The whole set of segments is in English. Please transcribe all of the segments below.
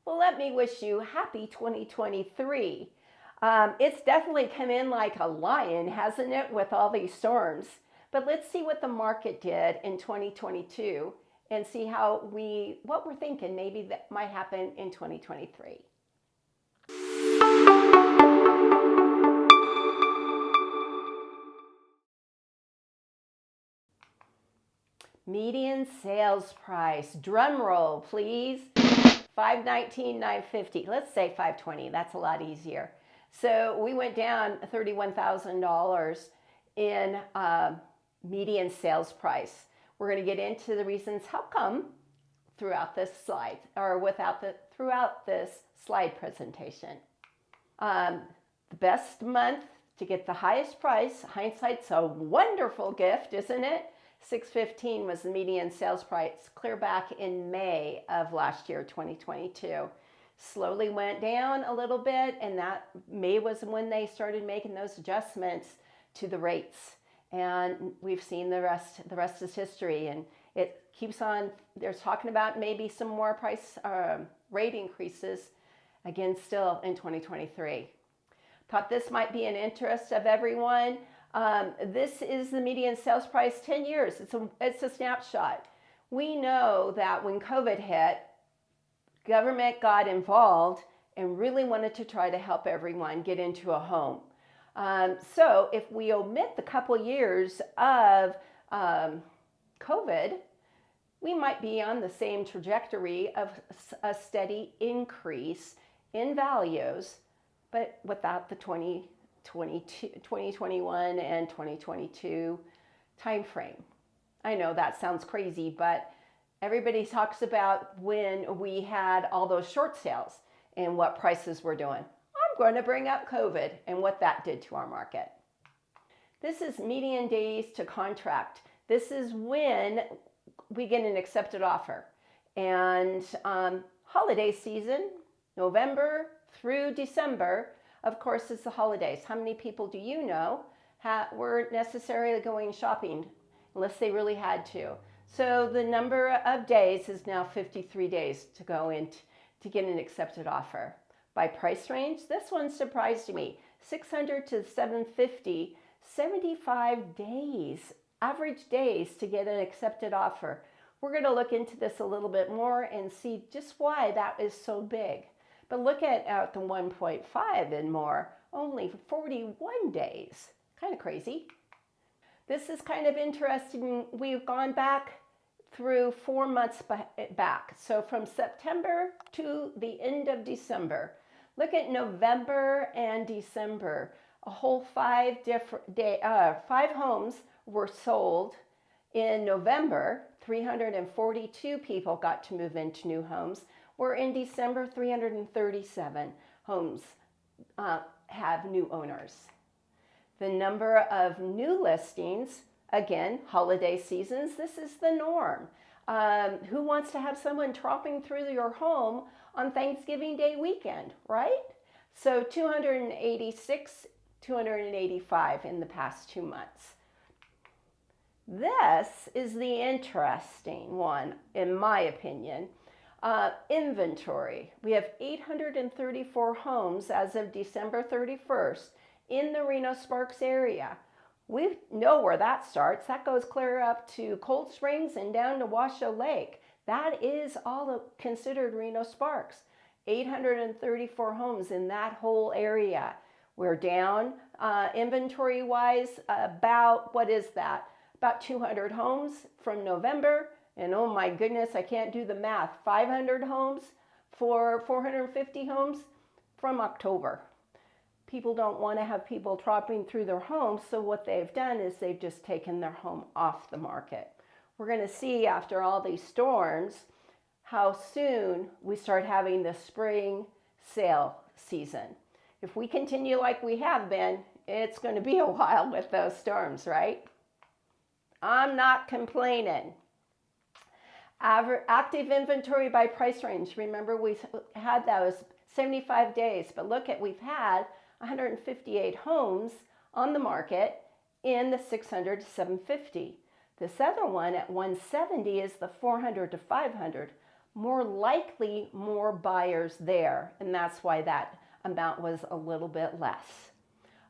Well, let me wish you happy 2023. It's definitely come in like a lion, hasn't it, with all these storms? But let's see what the market did in 2022 and see what we're thinking maybe that might happen in 2023. Median sales price, drum roll please, 519, 950. Let's say 520, that's a lot easier. So we went down $31,000 in median sales price. We're going to get into the reasons how come throughout this slide, or throughout this slide presentation. The best month to get the highest price, hindsight's a wonderful gift, isn't it? 615 was the median sales price clear back in May of last year, 2022. Slowly went down a little bit, and that May was when they started making those adjustments to the rates. And we've seen the rest is history, and it keeps on. They're talking about maybe some more rate increases again still in 2023. Thought this might be in interest of everyone. This is the median sales price 10 years. It's a snapshot. We know that when COVID hit, government got involved and really wanted to try to help everyone get into a home. So if we omit the couple years of COVID, we might be on the same trajectory of a steady increase in values, but without the 2021 and 2022 timeframe. I know that sounds crazy, but everybody talks about when we had all those short sales and what prices were doing. I'm going to bring up COVID and what that did to our market. This is median days to contract. This is when we get an accepted offer. And holiday season, November through December, of course, it's the holidays. How many people do you know weren't necessarily going shopping unless they really had to? So the number of days is now 53 days to go in to get an accepted offer. By price range, this one surprised me. 600 to 750, 75 days, average days to get an accepted offer. We're going to look into this a little bit more and see just why that is so big. But look at the 1.5 and more, only 41 days. Kind of crazy. This is kind of interesting. We've gone back through 4 months back. So from September to the end of December. Look at November and December. A whole 5 homes were sold in November. 342 people got to move into new homes. Where in December, 337 homes have new owners. The number of new listings, again, holiday seasons, this is the norm. Who wants to have someone tromping through your home on Thanksgiving Day weekend, right? So 286, 285 in the past 2 months. This is the interesting one, in my opinion. Inventory. We have 834 homes as of December 31st in the Reno Sparks area. We know where that starts. That goes clear up to Cold Springs and down to Washoe Lake. That is all considered Reno Sparks. 834 homes in that whole area. We're down inventory-wise about, what is that? About 200 homes from November. And oh my goodness, I can't do the math. 500 homes for 450 homes from October. People don't want to have people tromping through their homes, so what they've done is they've just taken their home off the market. We're going to see after all these storms how soon we start having the spring sale season. If we continue like we have been, it's going to be a while with those storms, right? I'm not complaining. Active inventory by price range. Remember, we had those 75 days, but look at, we've had 158 homes on the market in the 600 to 750. This other one at 170 is the 400 to 500. more likely more buyers there, and that's why that amount was a little bit less.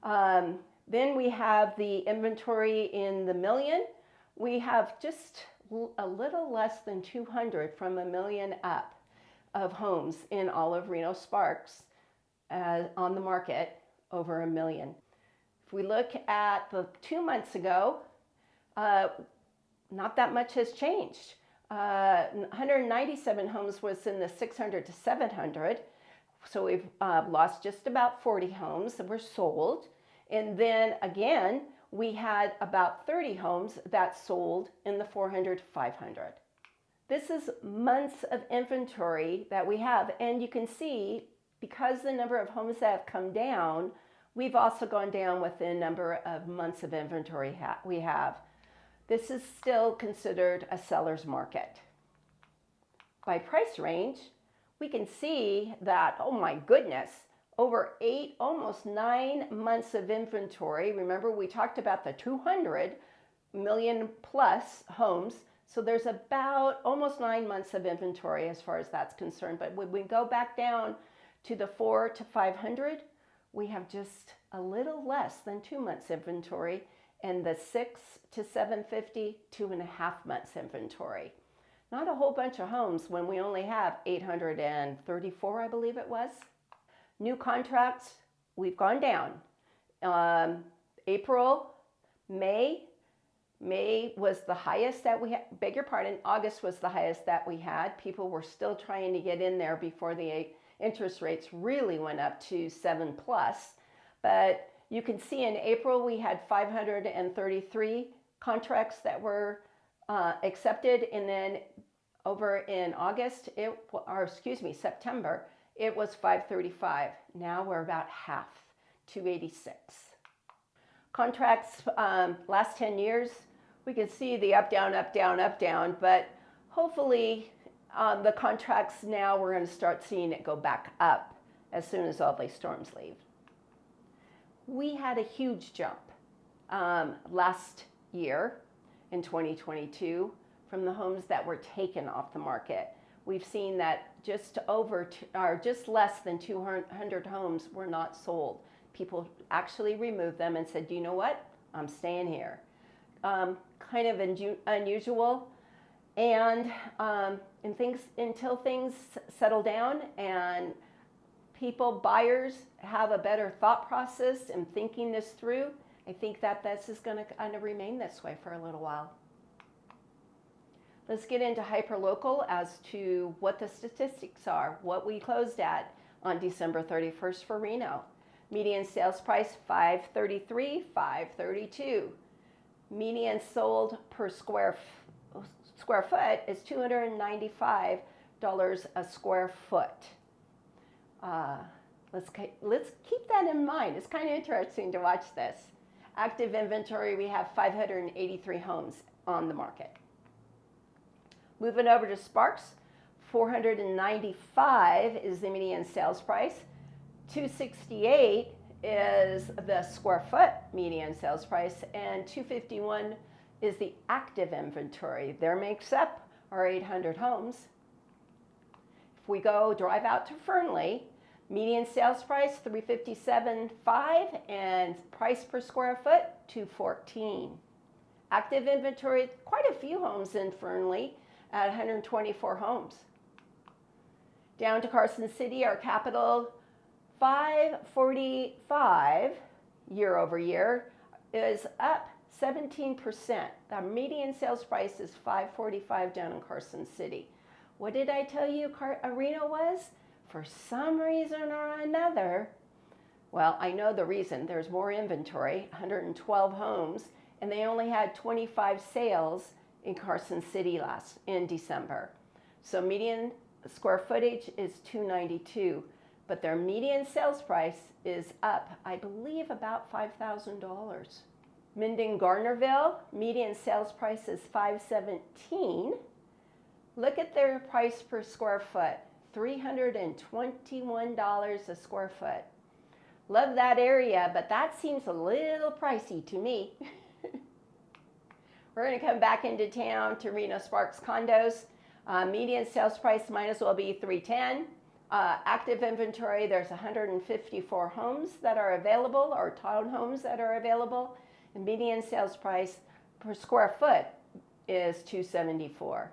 Then we have the inventory in the million. We have just a little less than 200 from a million up of homes in all of Reno Sparks on the market over a million. If we look at the 2 months ago, not that much has changed. 197 homes was in the 600 to 700. So we've lost just about 40 homes that were sold. And then again, we had about 30 homes that sold in the 400 to 500. This is months of inventory that we have. And you can see, because the number of homes that have come down, we've also gone down with the number of months of inventory we have. This is still considered a seller's market. By price range, we can see that, oh my goodness, over 8, almost 9 months of inventory. Remember, we talked about the 200 million plus homes. So there's about almost 9 months of inventory as far as that's concerned. But when we go back down to the 400 to 500, we have just a little less than 2 months inventory, and the 600 to 750, 2.5 months inventory. Not a whole bunch of homes when we only have 834, I believe it was. New contracts, we've gone down. April, May was the highest that we had, beg your pardon, August was the highest that we had. People were still trying to get in there before the interest rates really went up to 7 plus. But you can see in April we had 533 contracts that were accepted, and then over in September, it was 535. Now we're about half, 286. Contracts last 10 years, we can see the up, down, up, down, up, down, but hopefully the contracts now we're going to start seeing it go back up as soon as all these storms leave. We had a huge jump last year in 2022 from the homes that were taken off the market. We've seen that just less than 200 homes were not sold. People actually removed them and said, you know what, I'm staying here. Kind of unusual. And until things settle down and buyers have a better thought process and thinking this through, I think that this is going to kind of remain this way for a little while. Let's get into hyperlocal as to what the statistics are, what we closed at on December 31st for Reno. Median sales price, $533, $532. Median sold per square foot is $295 a square foot. Let's keep that in mind. It's kind of interesting to watch this. Active inventory, we have 583 homes on the market. Moving over to Sparks, $495 is the median sales price. $268 is the square foot median sales price, and $251 is the active inventory. There makes up our 800 homes. If we go drive out to Fernley, median sales price $357.5 and price per square foot $214. Active inventory, quite a few homes in Fernley at 124 homes. Down to Carson City, our capital, $545 year over year is up 17%. The median sales price is $545 down in Carson City. What did I tell you Reno was? For some reason or another, well, I know the reason. There's more inventory, 112 homes, and they only had 25 sales in Carson City in December. So median square footage is $292, but their median sales price is up, I believe, about $5,000. Minden, Gardnerville, median sales price is $517. Look at their price per square foot, $321 a square foot. Love that area, but that seems a little pricey to me. We're going to come back into town to Reno Sparks condos. Median sales price might as well be 310. Active inventory, there's 154 homes that are available, or townhomes that are available. And median sales price per square foot is 274.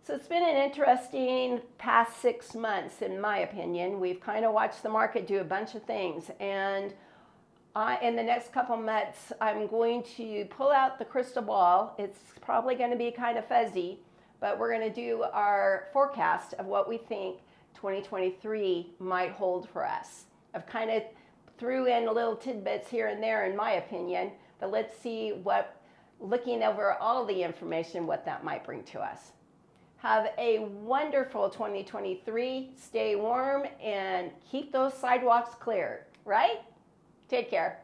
So it's been an interesting past 6 months, in my opinion. We've kind of watched the market do a bunch of things. And in the next couple months, I'm going to pull out the crystal ball. It's probably going to be kind of fuzzy, but we're going to do our forecast of what we think 2023 might hold for us. I've kind of threw in little tidbits here and there, in my opinion, but let's see what, looking over all the information, what that might bring to us. Have a wonderful 2023. Stay warm and keep those sidewalks clear, right? Take care.